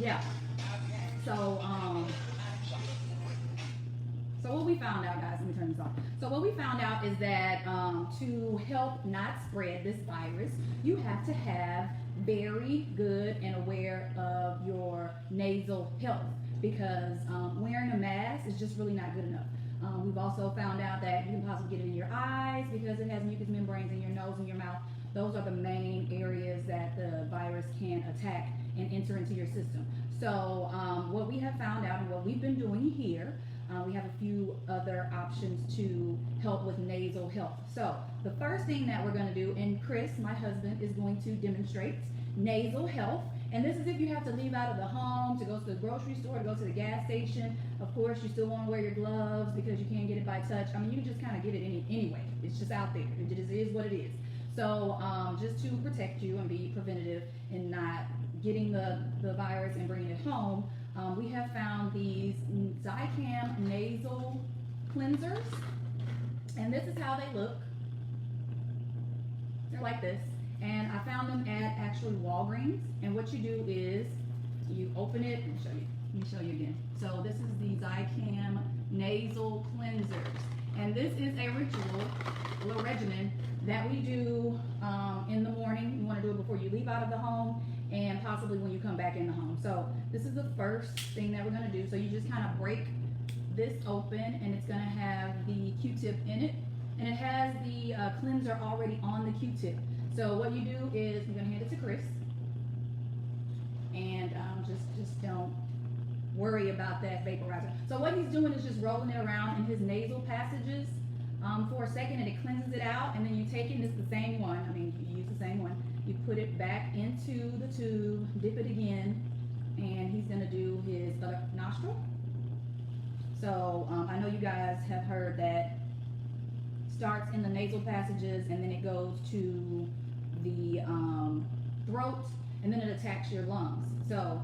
yeah. So, so what we found out, guys, let me turn this off. So what we found out is that to help not spread this virus, you have to have very good and aware of your nasal health, because wearing a mask is just really not good enough. We've also found out that you can possibly get it in your eyes because it has mucous membranes in your nose and your mouth. Those are the main areas that the virus can attack and enter into your system. So what we have found out and what we've been doing here, we have a few other options to help with nasal health. So the first thing that we're going to do, and Chris, my husband, is going to demonstrate nasal health. And this is if you have to leave out of the home to go to the grocery store, to go to the gas station. Of course, you still want to wear your gloves because you can't get it by touch. I mean, you can just kind of get it anyway. It's just out there. It is what it is. So just to protect you and be preventative and not getting the virus and bringing it home, we have found these Zicam nasal cleansers, and this is how they look. They're like this, and I found them at actually Walgreens. And what you do is you open it and show you. Let me show you again. So this is the Zicam nasal cleansers, and this is a ritual, a little regimen that we do in the morning. You want to do it before you leave out of the home, and possibly when you come back in the home. So this is the first thing that we're going to do. So you just kind of break this open, and it's going to have the Q-tip in it, and it has the cleanser already on the Q-tip. So what you do is, I'm going to hand it to Chris, and just don't worry about that vaporizer. So what he's doing is just rolling it around in his nasal passages for a second, and it cleanses it out. And then you take it, and it's the same one. I mean, you use the same one. You put it back into the tube, dip it again, and he's going to do his other nostril. So I know you guys have heard that starts in the nasal passages, and then it goes to the throat, and then it attacks your lungs. So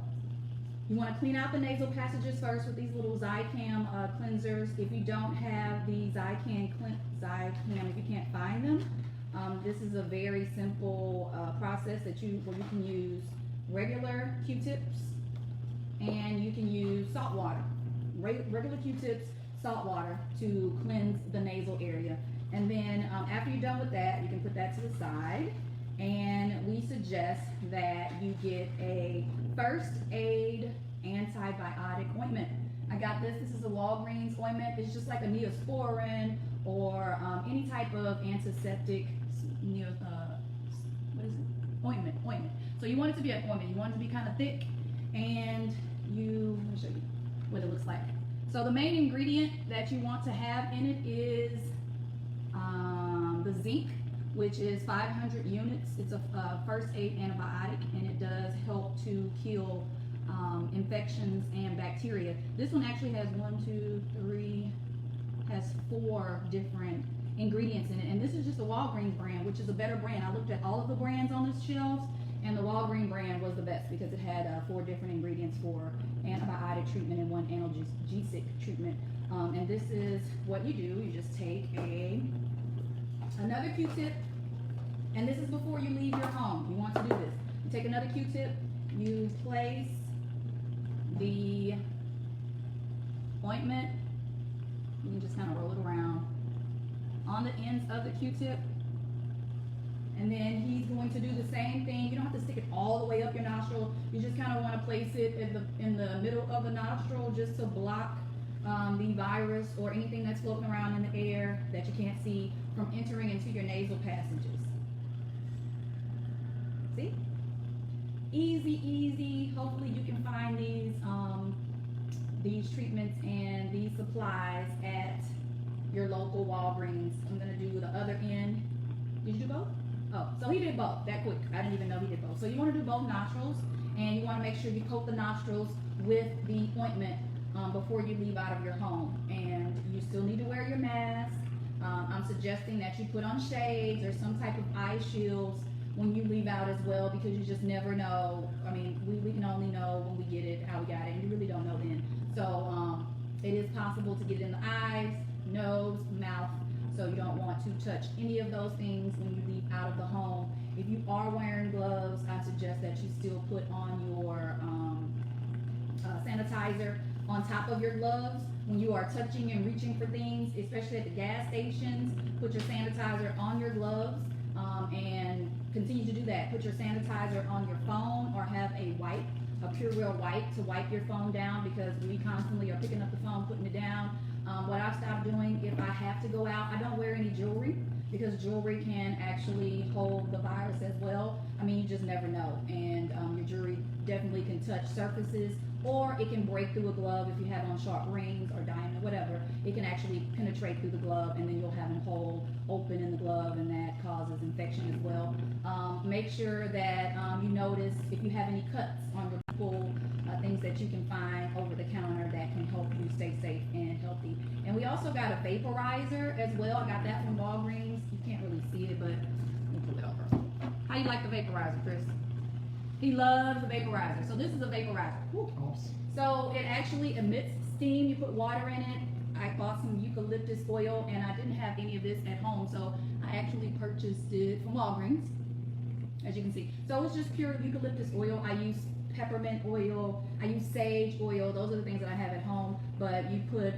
you want to clean out the nasal passages first with these little Zicam cleansers. If you don't have the Zicam, if you can't find them, this is a very simple process where you can use regular Q-tips, and you can use salt water. Regular Q-tips, salt water to cleanse the nasal area. And then after you're done with that, you can put that to the side. And we suggest that you get a first aid antibiotic ointment. I got this. This is a Walgreens ointment. It's just like a Neosporin or any type of antiseptic ointment. So you want it to be an ointment. You want it to be kind of thick, and let me show you what it looks like. So the main ingredient that you want to have in it is the zinc, which is 500 units. It's a first aid antibiotic, and it does help to kill infections and bacteria. This one actually has 4 different ingredients in it, and this is just a Walgreens brand, which is a better brand. I looked at all of the brands on this shelves, and the Walgreens brand was the best because it had 4 different ingredients for antibiotic treatment and 1 analgesic treatment. And this is what you do. You just take another Q-tip, and this is before you leave your home. You want to do this. You take another Q-tip, you place the ointment, you can just kind of roll it around on the ends of the Q-tip, and then he's going to do the same thing. You don't have to stick it all the way up your nostril. You just kind of want to place it in the middle of the nostril just to block the virus or anything that's floating around in the air that you can't see from entering into your nasal passages. See? Easy, easy. Hopefully you can find these treatments and these supplies at your local Walgreens. I'm going to do the other end. Did you do both? Oh, so he did both that quick. I didn't even know he did both. So you want to do both nostrils, and you want to make sure you coat the nostrils with the ointment before you leave out of your home. And you still need to wear your mask. I'm suggesting that you put on shades or some type of eye shields when you leave out as well, because you just never know. I mean, we can only know when we get it, how we got it, and you really don't know then. So it is possible to get it in the eyes, nose, mouth, so you don't want to touch any of those things when you leave out of the home. If you are wearing gloves, I suggest that you still put on your sanitizer on top of your gloves when you are touching and reaching for things, especially at the gas stations. Put your sanitizer on your gloves, and continue to do that. Put your sanitizer on your phone, or have a wipe, a Purell wipe to wipe your phone down, because we constantly are picking up the phone, putting it down. What I've stopped doing, if I have to go out, I don't wear any jewelry, because jewelry can actually hold the virus as well. I mean, you just never know. And your jewelry definitely can touch surfaces, or it can break through a glove if you have on sharp rings or diamond, whatever. It can actually penetrate through the glove, and then you'll have a hole open in the glove, and that causes infection as well. Make sure that you notice if you have any cuts on your people, things that you can find over the counter that can help you stay safe and healthy. And we also got a vaporizer as well. I got that from Walgreens. You can't really see it, but let me pull it over. How you like the vaporizer, Chris? He loves the vaporizer. So this is a vaporizer. Woo. So it actually emits steam. You put water in it. I bought some eucalyptus oil, and I didn't have any of this at home, so I actually purchased it from Walgreens, as you can see. So it's just pure eucalyptus oil. I use peppermint oil, I use sage oil. Those are the things that I have at home. But you put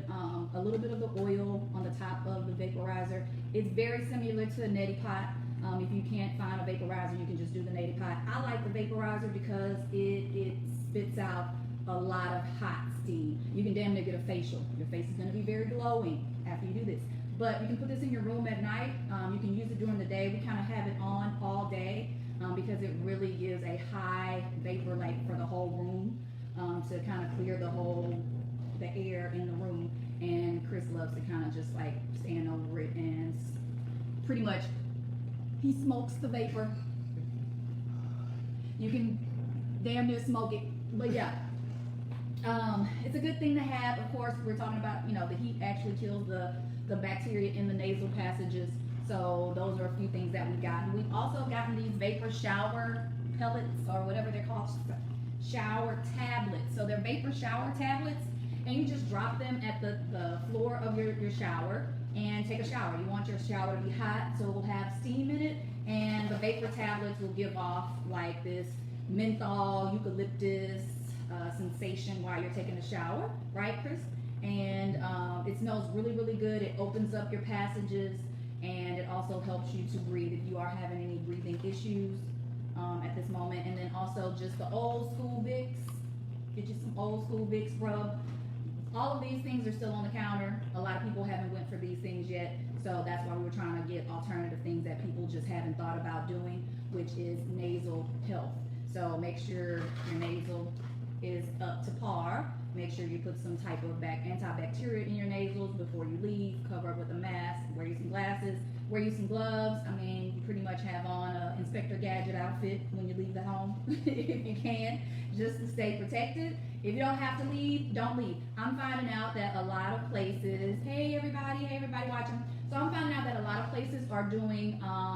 a little bit of the oil on the top of the vaporizer. It's very similar to a neti pot. If you can't find a vaporizer, you can just do the neti pot. I like the vaporizer because it spits out a lot of hot steam. You can damn near get a facial. Your face is going to be very glowing after you do this. But you can put this in your room at night. You can use it during the day. We kind of have it on all day because it really gives a high vapor like for the whole room, to kind of clear the air in the room. And Chris loves to kind of just like stand over it, and pretty much he smokes the vapor. You can damn near smoke it, but yeah. It's a good thing to have. Of course, we're talking about, the heat actually kills the bacteria in the nasal passages. So those are a few things that we've gotten. We've also gotten these vapor shower pellets, or whatever they're called, shower tablets. So they're vapor shower tablets, and you just drop them at the floor of your shower and take a shower. You want your shower to be hot, so it will have steam in it, and the vapor tablets will give off like this menthol, eucalyptus sensation while you're taking a shower, right, Chris? And it smells really, really good. It opens up your passages, and it also helps you to breathe if you are having any breathing issues at this moment. And then also just the old school Vicks. Get you some old school Vicks rub. All of these things are still on the counter. A lot of people haven't went for these things yet, so that's why we were trying to get alternative things that people just haven't thought about doing, which is nasal health. So make sure your nasal is up to par. Make sure you put some type of antibacterial in your nasals before you leave. Cover up with a mask. Wear you some glasses. Wear you some gloves. I mean, you pretty much have on an Inspector Gadget outfit when you leave the home, if you can, just to stay protected. If you don't have to leave, don't leave. I'm finding out that a lot of places, hey everybody watching. So I'm finding out that a lot of places are doing,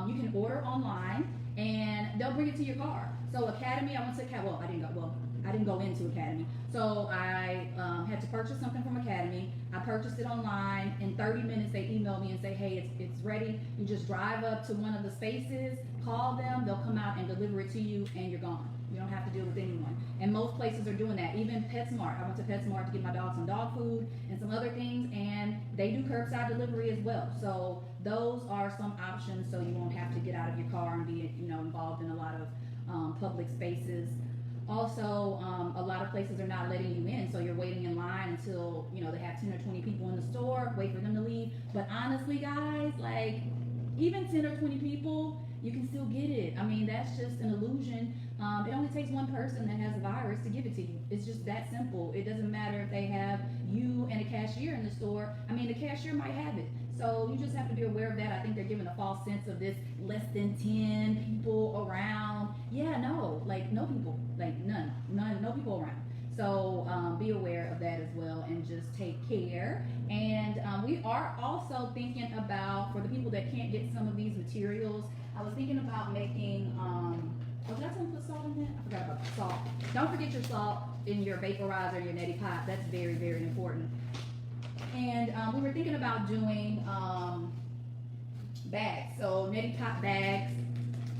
you can order online and they'll bring it to your car. So Academy, I didn't go into Academy. So I had to purchase something from Academy. I purchased it online. In 30 minutes, they emailed me and say, hey, it's ready. You just drive up to one of the spaces, call them, they'll come out and deliver it to you, and you're gone. You don't have to deal with anyone. And most places are doing that. Even PetSmart. I went to PetSmart to get my dog some dog food and some other things, and they do curbside delivery as well. So those are some options, so you won't have to get out of your car and be involved in a lot of public spaces. Also, a lot of places are not letting you in, so you're waiting in line until they have 10 or 20 people in the store, wait for them to leave. But honestly, guys, like even 10 or 20 people, you can still get it. I mean, that's just an illusion. It only takes one person that has the virus to give it to you. It's just that simple. It doesn't matter if they have you and a cashier in the store. I mean, the cashier might have it. So you just have to be aware of that. I think they're giving a false sense of this less than 10 people around. Yeah, no, like no people, like none, no people around. So be aware of that as well, and just take care. And we are also thinking about, for the people that can't get some of these materials, I was thinking about making, did I tell you to put salt in that? I forgot about the salt. Don't forget your salt in your vaporizer, your neti pot. That's very, very important. And we were thinking about doing bags. So neti pot bags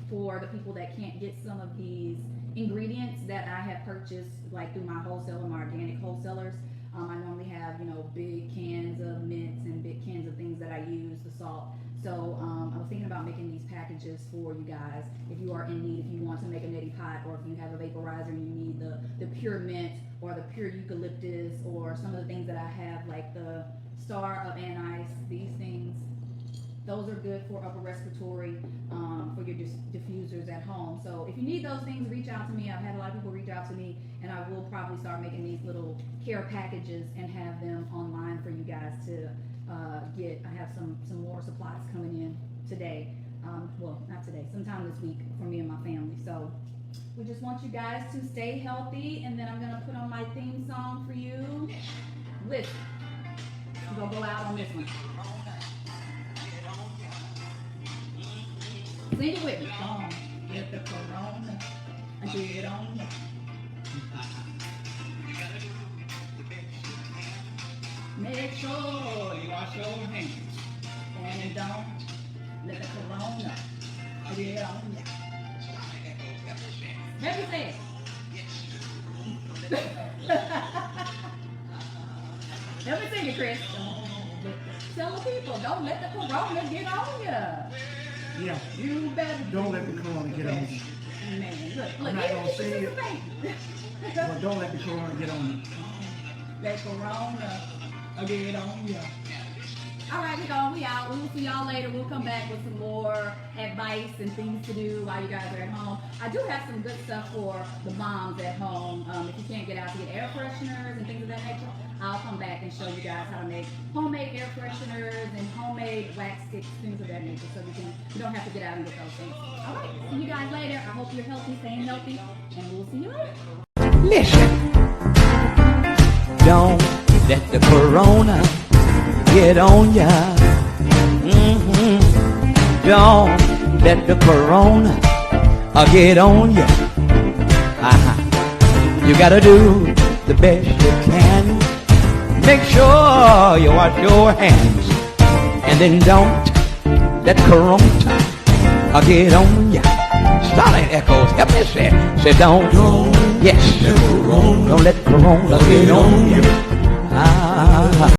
for the people that can't get some of these ingredients that I have purchased like through my wholesaler, my organic wholesalers. I normally have, big cans of mints and big cans of things that I use, the salt. So I was thinking about making these packages for you guys. If you are in need, if you want to make a neti pot, or if you have a vaporizer and you need the pure mint or the pure eucalyptus, or some of the things that I have like the star of anise, these things, those are good for upper respiratory, for your diffusers at home. So if you need those things, reach out to me. I've had a lot of people reach out to me, and I will probably start making these little care packages and have them online for you guys to get. I have some more supplies coming in today. Well, not today, sometime this week for me and my family. So we just want you guys to stay healthy, and then I'm gonna put on my theme song for you. Listen, we're gonna go out on this one. Sing it with me. Don't get the corona and get on ya. Make sure you wash your hands and don't let the corona get on ya. Let me say it. Let me sing it, Chris. Tell the people, don't let the corona get on ya. Yeah. You better Don't let the corona get on you. Man, look, I'm not gonna say it. But But don't let the corona get on you. let corona get on ya. All right, we out. We'll see y'all later. We'll come back with some more advice and things to do while you guys are at home. I do have some good stuff for the moms at home. If you can't get out to get air fresheners and things of that nature, I'll come back and show you guys how to make homemade air fresheners and homemade wax sticks, things of that nature, so you don't have to get out and get those things. All right, see you guys later. I hope you're healthy, staying healthy, and we'll see you later. Listen, don't let the corona get on ya. Don't let the corona get on ya. You gotta do the best you can. Make sure you wash your hands, and then don't let corona get on ya. Starlight echoes, help me say don't, yes, don't let corona get on ya.